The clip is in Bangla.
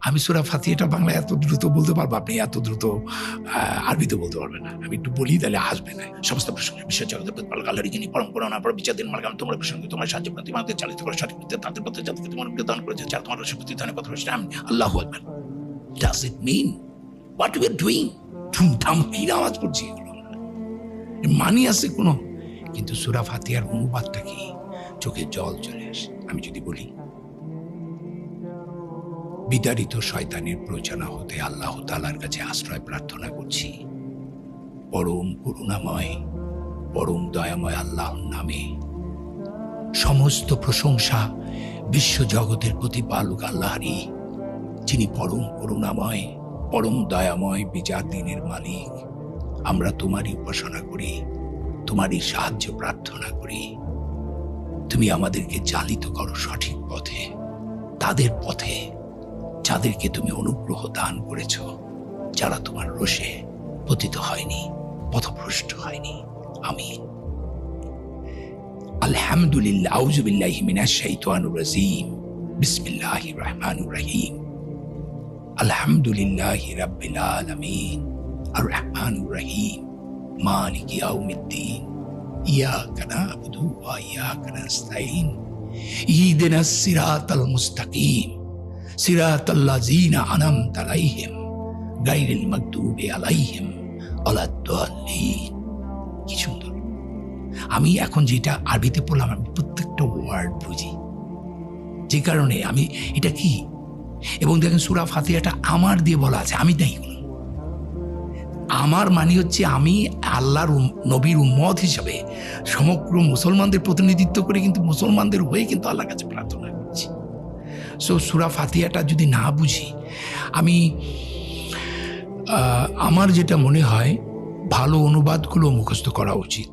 আমি সূরা ফাতিহাটা বাংলায় এত দ্রুত বলতে পারবো, আপনি এত দ্রুত আরবিতে বলতে পারবেন না। আমি একটু বলি, তাহলে আসবে না। সমস্ত প্রসঙ্গে বিশ্ব জগতের প্রতিপালক আল্লাহরই যিনি পরম করুণা পরম বিচারদিন মার্গাম, তোমার প্রসঙ্গে তোমার সাহায্য প্রতি আমাদের চালিত করে সঠিক পথে তাদের পথে যাদেরকে তোমার প্রদান করেছে, যারা তোমার রসপতি দানে পথ রয়েছে। আমি আল্লাহু আকবার। Does it mean what you are doing? ধুমধাম কি আওয়াজ করছি, এগুলো মানি আছে কোনো? কিন্তু সূরা ফাতিহার অনুবাদটা কি? চোখে জল চলে আসে। আমি যদি বলি, বিতাড়িত শয়তানের প্ররোচনা হতে আল্লাহ তাআলার কাছে আশ্রয় প্রার্থনা করছি। পরম করুণাময় পরম দয়াময় আল্লাহর নামে সমস্ত প্রশংসা বিশ্ব জগতের প্রতিপালক আল্লাহরই, যিনি পরম করুণাময় পরম দয়াময় বিচার দিনের মালিক। আমরা তোমারই উপাসনা করি, তোমারই সাহায্য প্রার্থনা করি। তুমি আমাদেরকে চালিত করো সঠিক পথে, তাদের পথে যাদেরকে তুমি অনুগ্রহ দান করেছ, যারা তোমার রোষে পতিত হয়নি, পথভ্রষ্ট হয়নি। আমিন। আলহামদুলিল্লাহ। আউযু বিল্লাহি মিনাশ শাইতানির রাজীম। বিসমিল্লাহির রহমানির রহিম। আলহামদুলিল্লাহি রাব্বিল আলামিন আর রহমানির রহিম মালিকি ইয়াউমিদ্দিন ইয়াকা না'বুদু ওয়া ইয়াকা নাস্তাঈন ইহদিনাস সিরাতাল মুস্তাকিম সিরাতাল্লাযীনা আন'আমতা আলাইহিম গায়রিল মাগদুবি আলাইহিম ওয়ালাদ-দাল্লিন। কি সুন্দর! আমি এখন যেটা আরবিতে পড়লাম, আমি প্রত্যেকটা ওয়ার্ড বুঝি, যে কারণে আমি এটা কি। এবং দেখেন সূরা ফাতিহাটা আমার দিয়ে বলা আছে, আমি নাই। আমার মানে হচ্ছে আমি আল্লাহর নবীর উম্মত হিসাবে সমগ্র মুসলমানদের প্রতিনিধিত্ব করে কিন্তু মুসলমানদের হয়ে কিন্তু আল্লাহর কাছে প্রার্থনা করছি। সো সূরা ফাতিহাটা যদি না বুঝি, আমি আমার যেটা মনে হয় ভালো অনুবাদগুলো মুখস্থ করা উচিত।